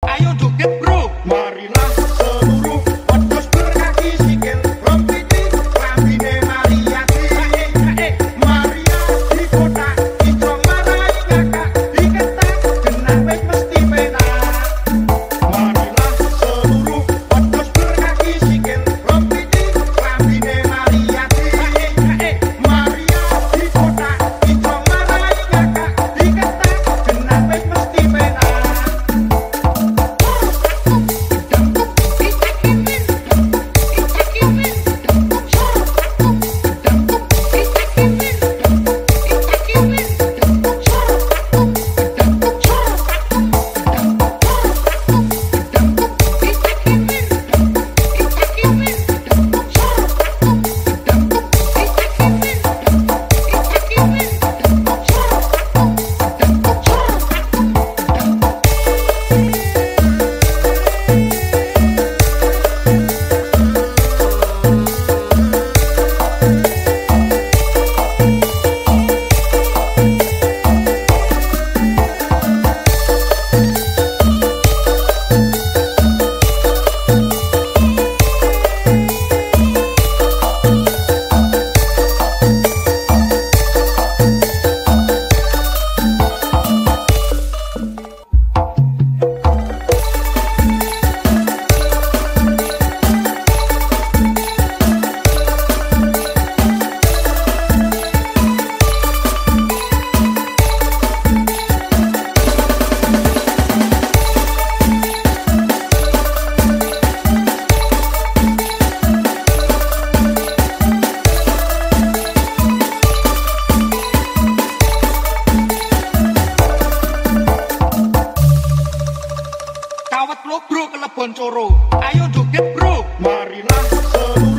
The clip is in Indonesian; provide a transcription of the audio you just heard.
ayo joget bro. Marilah seluruh wedhus berkaki sikil, rompiti rambine mariati. Maria di kota ijo marai kakak, diketak genah wis mesti penak. Marilah seluruh wedhus berkaki sikil, rompiti rambine mariati. Maria di kota ijo marai kakak, diketak genah wis mesti penak. Kawat lo bro kelebon coro, ayo joget bro. Marilah seluruh